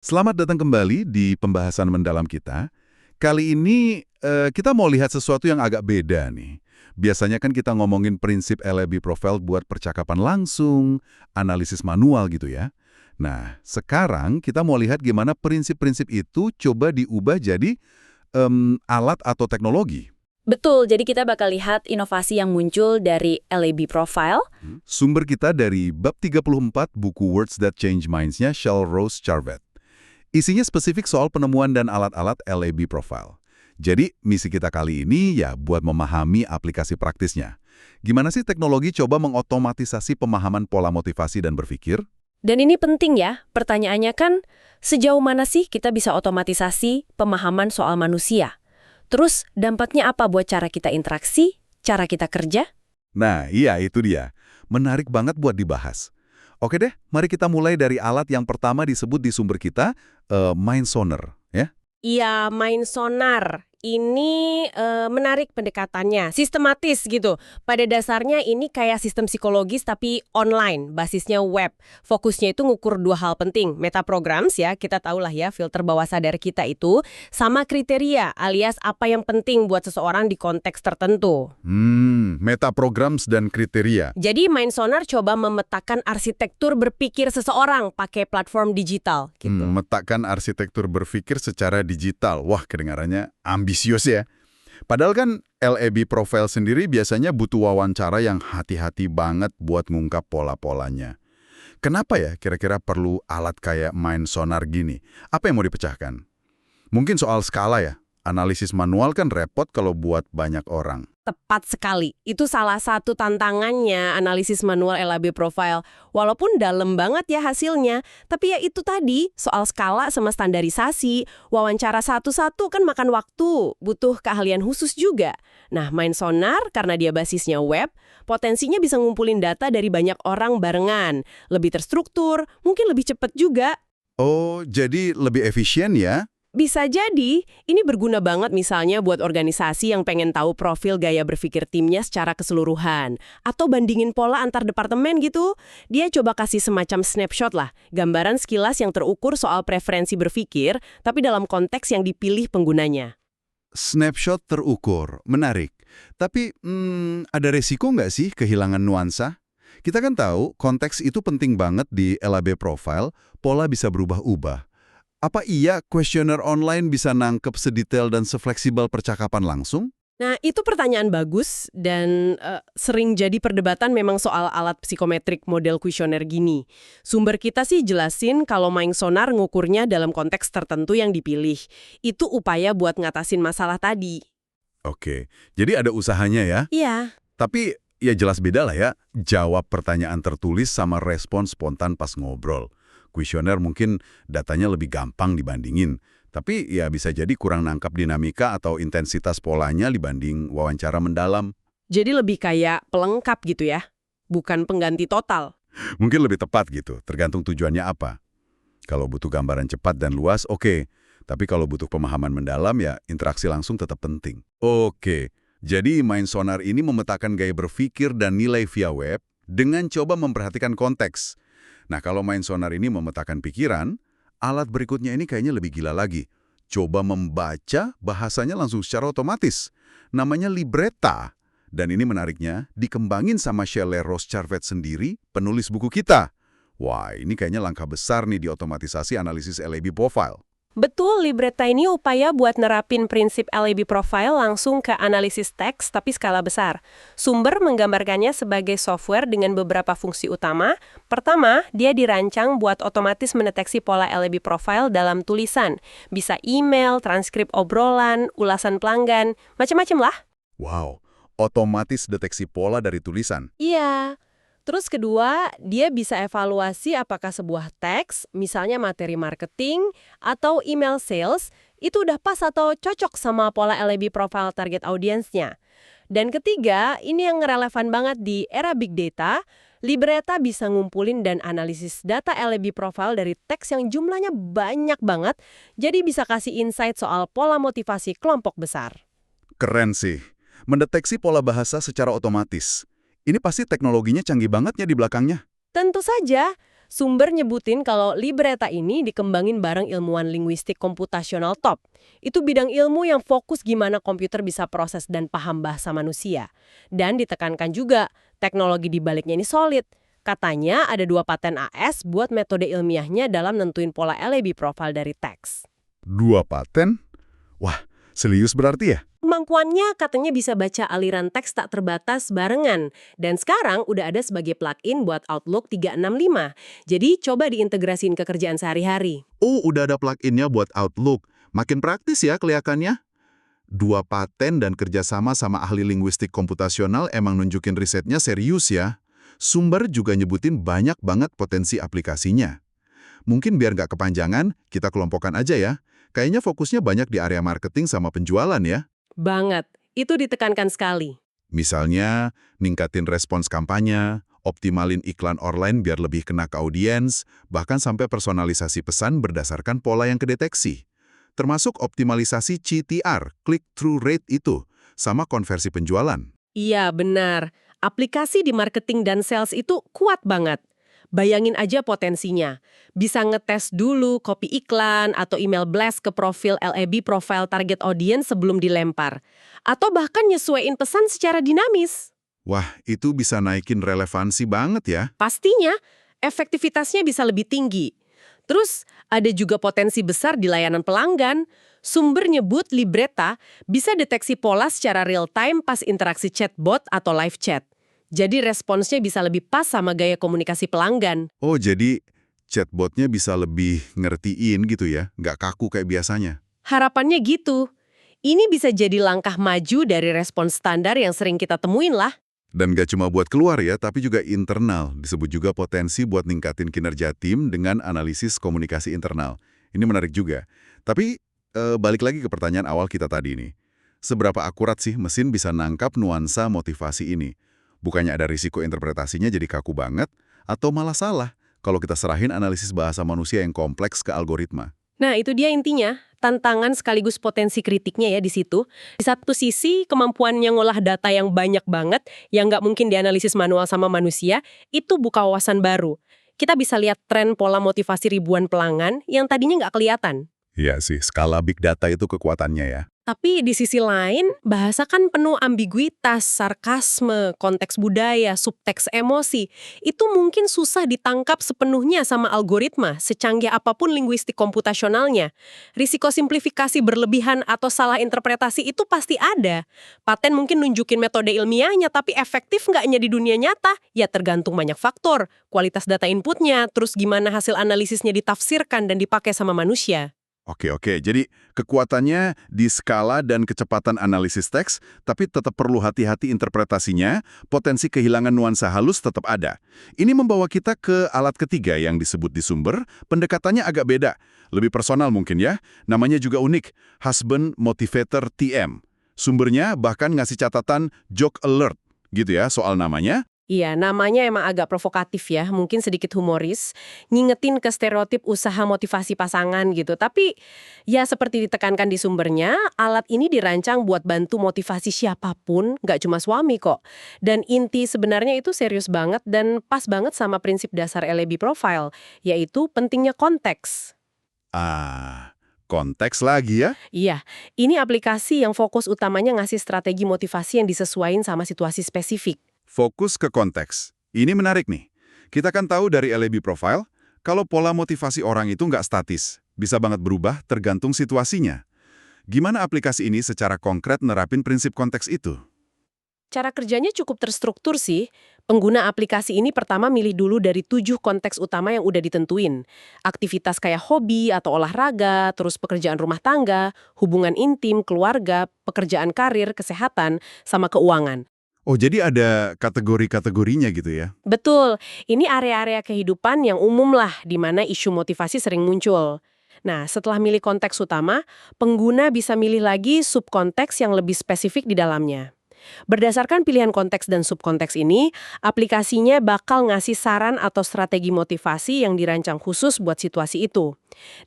Selamat datang kembali di pembahasan mendalam kita. Kali ini kita mau lihat sesuatu yang agak beda nih. Biasanya kan kita ngomongin prinsip LAB profile buat percakapan langsung, analisis manual gitu ya. Nah, sekarang kita mau lihat gimana prinsip-prinsip itu coba diubah jadi alat atau teknologi. Betul, jadi kita bakal lihat inovasi yang muncul dari LAB Profile. Sumber kita dari bab 34 buku Words That Change Minds-nya Shel Rose Charvet. Isinya spesifik soal penemuan dan alat-alat LAB Profile. Jadi, misi kita kali ini ya buat memahami aplikasi praktisnya. Gimana sih teknologi coba mengotomatisasi pemahaman pola motivasi dan berpikir? Dan ini penting ya, pertanyaannya kan, sejauh mana sih kita bisa otomatisasi pemahaman soal manusia? Terus, dampaknya apa buat cara kita interaksi, cara kita kerja? Nah, iya itu dia. Menarik banget buat dibahas. Oke deh, mari kita mulai dari alat yang pertama disebut di sumber kita, Mind Sonar, ya. Iya, main sonar. Ini menarik pendekatannya, sistematis gitu. Pada dasarnya ini kayak sistem psikologis tapi online, basisnya web. Fokusnya itu ngukur dua hal penting, metaprograms ya, kita tahulah ya filter bawah sadar kita itu, sama kriteria alias apa yang penting buat seseorang di konteks tertentu. Metaprograms dan kriteria. Jadi main sonar coba memetakan arsitektur berpikir seseorang pakai platform digital gitu. Memetakan arsitektur berpikir secara digital. Wah, kedengarannya ambisius ya. Padahal kan LAB Profile sendiri biasanya butuh wawancara yang hati-hati banget buat ngungkap pola-polanya. Kenapa ya kira-kira perlu alat kayak Mind Sonar gini? Apa yang mau dipecahkan? Mungkin soal skala ya. Analisis manual kan repot kalau buat banyak orang. Tepat sekali. Itu salah satu tantangannya analisis manual LAB profile. Walaupun dalam banget ya hasilnya, tapi ya itu tadi, soal skala sama standarisasi, wawancara satu-satu kan makan waktu, butuh keahlian khusus juga. Nah, Mind Sonar karena dia basisnya web, potensinya bisa ngumpulin data dari banyak orang barengan. Lebih terstruktur, mungkin lebih cepat juga. Oh, jadi lebih efisien ya? Bisa jadi, ini berguna banget misalnya buat organisasi yang pengen tahu profil gaya berpikir timnya secara keseluruhan. Atau bandingin pola antar departemen gitu. Dia coba kasih semacam snapshot lah, gambaran sekilas yang terukur soal preferensi berpikir, tapi dalam konteks yang dipilih penggunanya. Snapshot terukur, menarik. Tapi ada resiko nggak sih kehilangan nuansa? Kita kan tahu konteks itu penting banget di LAB Profile, pola bisa berubah-ubah. Apa iya kuesioner online bisa nangkep sedetail dan sefleksibel percakapan langsung? Nah, itu pertanyaan bagus dan sering jadi perdebatan memang soal alat psikometrik model kuesioner gini. Sumber kita sih jelasin kalau Mind Sonar ngukurnya dalam konteks tertentu yang dipilih. Itu upaya buat ngatasin masalah tadi. Oke, jadi ada usahanya ya? Iya. Tapi ya jelas beda lah ya, jawab pertanyaan tertulis sama respon spontan pas ngobrol. Kuesioner mungkin datanya lebih gampang dibandingin, tapi ya bisa jadi kurang nangkap dinamika atau intensitas polanya dibanding wawancara mendalam. Jadi lebih kayak pelengkap gitu ya, bukan pengganti total. Mungkin lebih tepat gitu, tergantung tujuannya apa. Kalau butuh gambaran cepat dan luas, oke. Tapi kalau butuh pemahaman mendalam, ya interaksi langsung tetap penting. Oke, jadi Mind Sonar ini memetakan gaya berpikir dan nilai via web dengan coba memperhatikan konteks. Nah, kalau Mind Sonar ini memetakan pikiran, alat berikutnya ini kayaknya lebih gila lagi. Coba membaca bahasanya langsung secara otomatis. Namanya Libreta. Dan ini menariknya, dikembangin sama Shel Rose Charvet sendiri, penulis buku kita. Wah, ini kayaknya langkah besar nih di otomatisasi analisis LAB profile. Betul, Libreta ini upaya buat nerapin prinsip LAB profile langsung ke analisis teks tapi skala besar. Sumber menggambarkannya sebagai software dengan beberapa fungsi utama. Pertama, dia dirancang buat otomatis mendeteksi pola LAB profile dalam tulisan. Bisa email, transkrip obrolan, ulasan pelanggan, macam-macam lah. Wow, otomatis deteksi pola dari tulisan. Iya. Terus kedua, dia bisa evaluasi apakah sebuah teks, misalnya materi marketing atau email sales, itu udah pas atau cocok sama pola LAB profile target audiensnya. Dan ketiga, ini yang relevan banget di era big data, Libreta bisa ngumpulin dan analisis data LAB profile dari teks yang jumlahnya banyak banget, jadi bisa kasih insight soal pola motivasi kelompok besar. Keren sih. Mendeteksi pola bahasa secara otomatis. Ini pasti teknologinya canggih banget ya di belakangnya. Tentu saja, Sumber nyebutin kalau libreta ini dikembangin bareng ilmuwan linguistik komputasional top. Itu bidang ilmu yang fokus gimana komputer bisa proses dan paham bahasa manusia. Dan ditekankan juga, teknologi di baliknya ini solid. Katanya ada 2 paten AS buat metode ilmiahnya dalam nentuin pola LAB profile dari teks. 2 paten? Wah, serius berarti ya? Kemampuannya katanya bisa baca aliran teks tak terbatas barengan. Dan sekarang udah ada sebagai plugin buat Outlook 365. Jadi coba diintegrasiin ke kerjaan sehari-hari. Oh, udah ada plug-innya buat Outlook. Makin praktis ya kelihatannya. 2 paten dan kerjasama sama ahli linguistik komputasional emang nunjukin risetnya serius ya. Sumber juga nyebutin banyak banget potensi aplikasinya. Mungkin biar nggak kepanjangan, kita kelompokkan aja ya. Kayaknya fokusnya banyak di area marketing sama penjualan ya. Banget. Itu ditekankan sekali. Misalnya, ningkatin respons kampanye, optimalin iklan online biar lebih kena ke audiens, bahkan sampai personalisasi pesan berdasarkan pola yang kedeteksi. Termasuk optimalisasi CTR, click-through rate itu, sama konversi penjualan. Iya, benar. Aplikasi di marketing dan sales itu kuat banget. Bayangin aja potensinya. Bisa ngetes dulu copy iklan atau email blast ke profil LAB profile target audience sebelum dilempar. Atau bahkan nyesuaiin pesan secara dinamis. Wah, itu bisa naikin relevansi banget ya. Pastinya, efektivitasnya bisa lebih tinggi. Terus, ada juga potensi besar di layanan pelanggan. Sumber nyebut libreta bisa deteksi pola secara real-time pas interaksi chatbot atau live chat. Jadi responsnya bisa lebih pas sama gaya komunikasi pelanggan. Oh, jadi chatbotnya bisa lebih ngertiin gitu ya, nggak kaku kayak biasanya. Harapannya gitu. Ini bisa jadi langkah maju dari respons standar yang sering kita temuin lah. Dan gak cuma buat keluar ya, tapi juga internal. Disebut juga potensi buat ningkatin kinerja tim dengan analisis komunikasi internal. Ini menarik juga. Tapi balik lagi ke pertanyaan awal kita tadi nih. Seberapa akurat sih mesin bisa nangkap nuansa motivasi ini? Bukannya ada risiko interpretasinya jadi kaku banget, atau malah salah kalau kita serahin analisis bahasa manusia yang kompleks ke algoritma? Nah, itu dia intinya. Tantangan sekaligus potensi kritiknya ya di situ. Di satu sisi, kemampuannya ngolah data yang banyak banget, yang nggak mungkin dianalisis manual sama manusia, itu buka wawasan baru. Kita bisa lihat tren pola motivasi ribuan pelanggan yang tadinya nggak kelihatan. Iya sih, skala big data itu kekuatannya ya. Tapi di sisi lain, bahasa kan penuh ambiguitas, sarkasme, konteks budaya, subteks emosi. Itu mungkin susah ditangkap sepenuhnya sama algoritma, secanggih apapun linguistik komputasionalnya. Risiko simplifikasi berlebihan atau salah interpretasi itu pasti ada. Paten mungkin nunjukin metode ilmiahnya, tapi efektif nggaknya di dunia nyata? Ya tergantung banyak faktor. Kualitas data inputnya, terus gimana hasil analisisnya ditafsirkan dan dipakai sama manusia. Oke, jadi kekuatannya di skala dan kecepatan analisis teks, tapi tetap perlu hati-hati interpretasinya, potensi kehilangan nuansa halus tetap ada. Ini membawa kita ke alat ketiga yang disebut di sumber, pendekatannya agak beda. Lebih personal mungkin ya, namanya juga unik, Husband Motivator TM. Sumbernya bahkan ngasih catatan joke alert, gitu ya, soal namanya. Iya, namanya emang agak provokatif ya, mungkin sedikit humoris, ngingetin ke stereotip usaha motivasi pasangan gitu. Tapi ya seperti ditekankan di sumbernya, alat ini dirancang buat bantu motivasi siapapun, nggak cuma suami kok. Dan inti sebenarnya itu serius banget dan pas banget sama prinsip dasar LAB profile, yaitu pentingnya konteks. Konteks lagi ya? Iya, ini aplikasi yang fokus utamanya ngasih strategi motivasi yang disesuaikan sama situasi spesifik. Fokus ke konteks. Ini menarik nih. Kita kan tahu dari LAB profile, kalau pola motivasi orang itu nggak statis, bisa banget berubah tergantung situasinya. Gimana aplikasi ini secara konkret nerapin prinsip konteks itu? Cara kerjanya cukup terstruktur sih. Pengguna aplikasi ini pertama milih dulu dari 7 konteks utama yang udah ditentuin. Aktivitas kayak hobi atau olahraga, terus pekerjaan rumah tangga, hubungan intim, keluarga, pekerjaan karir, kesehatan, sama keuangan. Oh, jadi ada kategori-kategorinya gitu ya? Betul, ini area-area kehidupan yang umum lah di mana isu motivasi sering muncul. Nah, setelah milih konteks utama, pengguna bisa milih lagi subkonteks yang lebih spesifik di dalamnya. Berdasarkan pilihan konteks dan subkonteks ini, aplikasinya bakal ngasih saran atau strategi motivasi yang dirancang khusus buat situasi itu.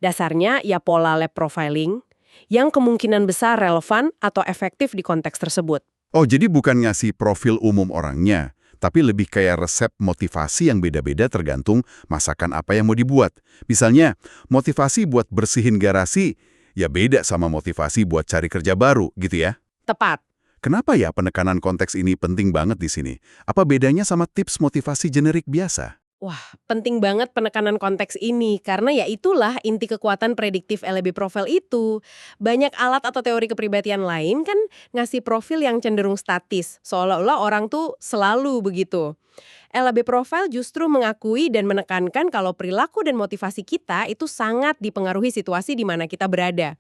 Dasarnya ya pola lab profiling, yang kemungkinan besar relevan atau efektif di konteks tersebut. Oh, jadi bukan ngasih profil umum orangnya, tapi lebih kayak resep motivasi yang beda-beda tergantung masakan apa yang mau dibuat. Misalnya, motivasi buat bersihin garasi, ya beda sama motivasi buat cari kerja baru, gitu ya. Tepat. Kenapa ya penekanan konteks ini penting banget di sini? Apa bedanya sama tips motivasi generik biasa? Wah, penting banget penekanan konteks ini, karena ya itulah inti kekuatan prediktif LAB profile itu. Banyak alat atau teori kepribadian lain kan ngasih profil yang cenderung statis, seolah-olah orang tuh selalu begitu. LAB profile justru mengakui dan menekankan kalau perilaku dan motivasi kita itu sangat dipengaruhi situasi di mana kita berada.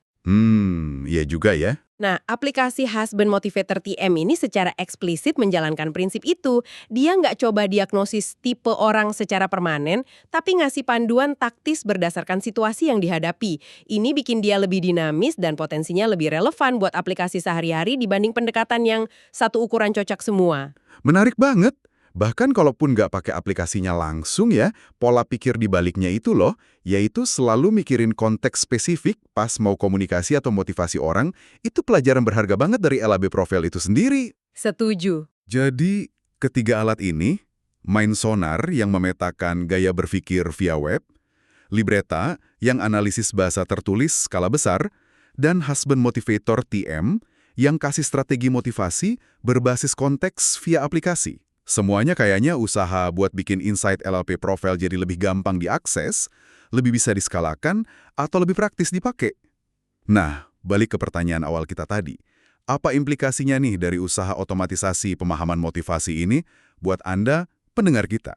Iya juga ya. Nah, aplikasi Husband Motivator TM ini secara eksplisit menjalankan prinsip itu. Dia nggak coba diagnosis tipe orang secara permanen, tapi ngasih panduan taktis berdasarkan situasi yang dihadapi. Ini bikin dia lebih dinamis dan potensinya lebih relevan buat aplikasi sehari-hari dibanding pendekatan yang satu ukuran cocok semua. Menarik banget. Bahkan kalaupun nggak pakai aplikasinya langsung ya, pola pikir di baliknya itu loh, yaitu selalu mikirin konteks spesifik pas mau komunikasi atau motivasi orang, itu pelajaran berharga banget dari LAB Profile itu sendiri. Setuju. Jadi, ketiga alat ini, Mind Sonar yang memetakan gaya berpikir via web, Libreta yang analisis bahasa tertulis skala besar, dan Husband Motivator TM yang kasih strategi motivasi berbasis konteks via aplikasi. Semuanya kayaknya usaha buat bikin insight LLP Profile jadi lebih gampang diakses, lebih bisa diskalakan, atau lebih praktis dipakai. Nah, balik ke pertanyaan awal kita tadi. Apa implikasinya nih dari usaha otomatisasi pemahaman motivasi ini buat Anda, pendengar kita?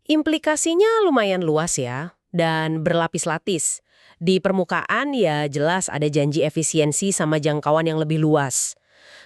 Implikasinya lumayan luas ya, dan berlapis-lapis. Di permukaan ya jelas ada janji efisiensi sama jangkauan yang lebih luas.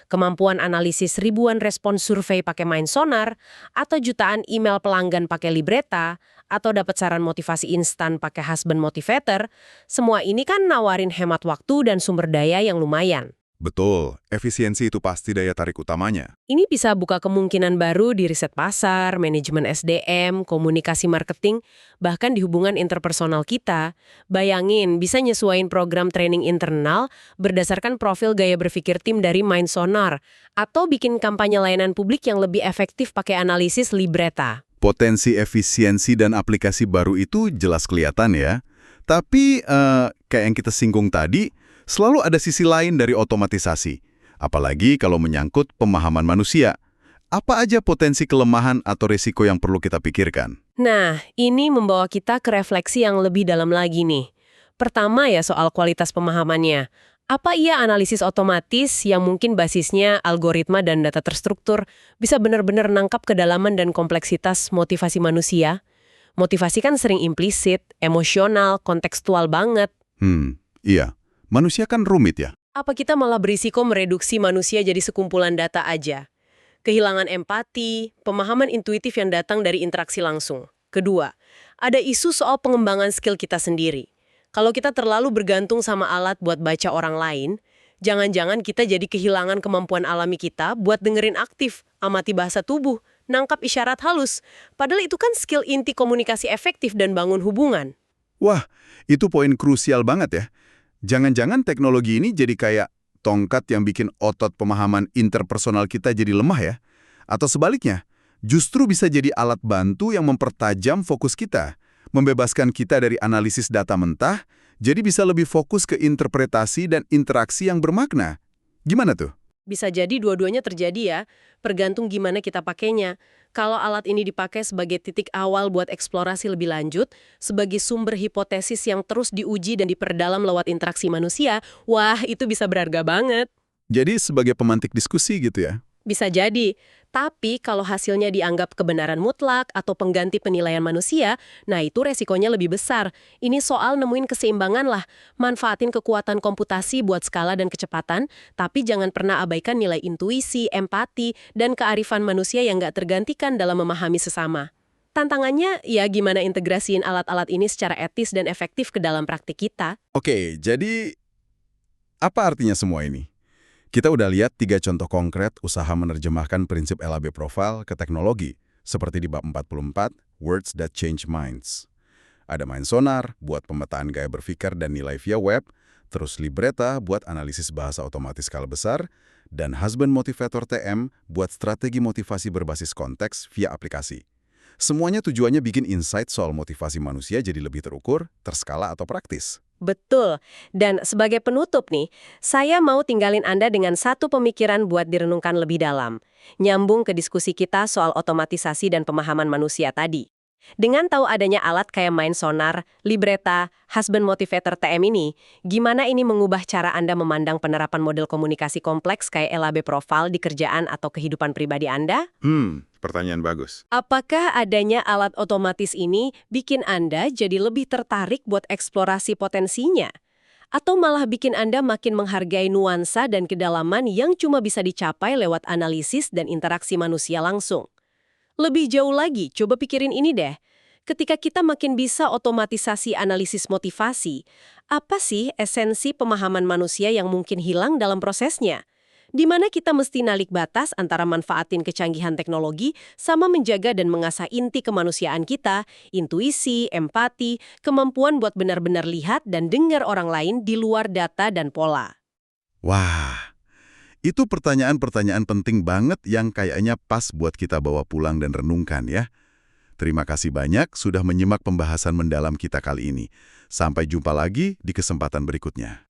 Kemampuan analisis ribuan respons survei pakai Mind Sonar, atau jutaan email pelanggan pakai Libreta, atau dapat saran motivasi instan pakai Husband Motivator, semua ini kan nawarin hemat waktu dan sumber daya yang lumayan. Betul, efisiensi itu pasti daya tarik utamanya. Ini bisa buka kemungkinan baru di riset pasar, manajemen SDM, komunikasi marketing, bahkan di hubungan interpersonal kita. Bayangin, bisa nyesuaiin program training internal berdasarkan profil gaya berpikir tim dari Mind Sonar, atau bikin kampanye layanan publik yang lebih efektif pakai analisis Libreta. Potensi efisiensi dan aplikasi baru itu jelas kelihatan ya. Tapi, kayak yang kita singgung tadi, selalu ada sisi lain dari otomatisasi. Apalagi kalau menyangkut pemahaman manusia. Apa aja potensi kelemahan atau risiko yang perlu kita pikirkan? Nah, ini membawa kita ke refleksi yang lebih dalam lagi nih. Pertama ya soal kualitas pemahamannya. Apa iya analisis otomatis yang mungkin basisnya algoritma dan data terstruktur bisa benar-benar nangkap kedalaman dan kompleksitas motivasi manusia? Motivasi kan sering implisit, emosional, kontekstual banget. Iya. Manusia kan rumit ya. Apa kita malah berisiko mereduksi manusia jadi sekumpulan data aja? Kehilangan empati, pemahaman intuitif yang datang dari interaksi langsung. Kedua, ada isu soal pengembangan skill kita sendiri. Kalau kita terlalu bergantung sama alat buat baca orang lain, jangan-jangan kita jadi kehilangan kemampuan alami kita buat dengerin aktif, amati bahasa tubuh, nangkap isyarat halus. Padahal itu kan skill inti komunikasi efektif dan bangun hubungan. Wah, itu poin krusial banget ya. Jangan-jangan teknologi ini jadi kayak tongkat yang bikin otot pemahaman interpersonal kita jadi lemah ya? Atau sebaliknya, justru bisa jadi alat bantu yang mempertajam fokus kita, membebaskan kita dari analisis data mentah, jadi bisa lebih fokus ke interpretasi dan interaksi yang bermakna. Gimana tuh? Bisa jadi dua-duanya terjadi ya, tergantung gimana kita pakainya. Kalau alat ini dipakai sebagai titik awal buat eksplorasi lebih lanjut, sebagai sumber hipotesis yang terus diuji dan diperdalam lewat interaksi manusia, wah itu bisa berharga banget. Jadi sebagai pemantik diskusi gitu ya? Bisa jadi, tapi kalau hasilnya dianggap kebenaran mutlak atau pengganti penilaian manusia, nah itu resikonya lebih besar. Ini soal nemuin keseimbangan lah, manfaatin kekuatan komputasi buat skala dan kecepatan, tapi jangan pernah abaikan nilai intuisi, empati, dan kearifan manusia yang nggak tergantikan dalam memahami sesama. Tantangannya, ya gimana integrasiin alat-alat ini secara etis dan efektif ke dalam praktik kita. Oke, jadi apa artinya semua ini? Kita udah lihat 3 contoh konkret usaha menerjemahkan prinsip LAB Profile ke teknologi, seperti di bab 44, Words That Change Minds. Ada Mind Sonar buat pemetaan gaya berpikir dan nilai via web, terus Libreta buat analisis bahasa otomatis skala besar, Dan Husband Motivator TM buat strategi motivasi berbasis konteks via aplikasi. Semuanya tujuannya bikin insight soal motivasi manusia jadi lebih terukur, terskala atau praktis. Betul. Dan sebagai penutup nih, saya mau tinggalin Anda dengan satu pemikiran buat direnungkan lebih dalam. Nyambung ke diskusi kita soal otomatisasi dan pemahaman manusia tadi. Dengan tahu adanya alat kayak Mindsonar, Libreta, Husband Motivator TM ini, gimana ini mengubah cara Anda memandang penerapan model komunikasi kompleks kayak LAB profile di kerjaan atau kehidupan pribadi Anda? Pertanyaan bagus. Apakah adanya alat otomatis ini bikin Anda jadi lebih tertarik buat eksplorasi potensinya? Atau malah bikin Anda makin menghargai nuansa dan kedalaman yang cuma bisa dicapai lewat analisis dan interaksi manusia langsung? Lebih jauh lagi, coba pikirin ini deh. Ketika kita makin bisa otomatisasi analisis motivasi, apa sih esensi pemahaman manusia yang mungkin hilang dalam prosesnya? Di mana kita mesti nalik batas antara manfaatin kecanggihan teknologi sama menjaga dan mengasah inti kemanusiaan kita, intuisi, empati, kemampuan buat benar-benar lihat dan dengar orang lain di luar data dan pola. Wah, itu pertanyaan-pertanyaan penting banget yang kayaknya pas buat kita bawa pulang dan renungkan ya. Terima kasih banyak sudah menyimak pembahasan mendalam kita kali ini. Sampai jumpa lagi di kesempatan berikutnya.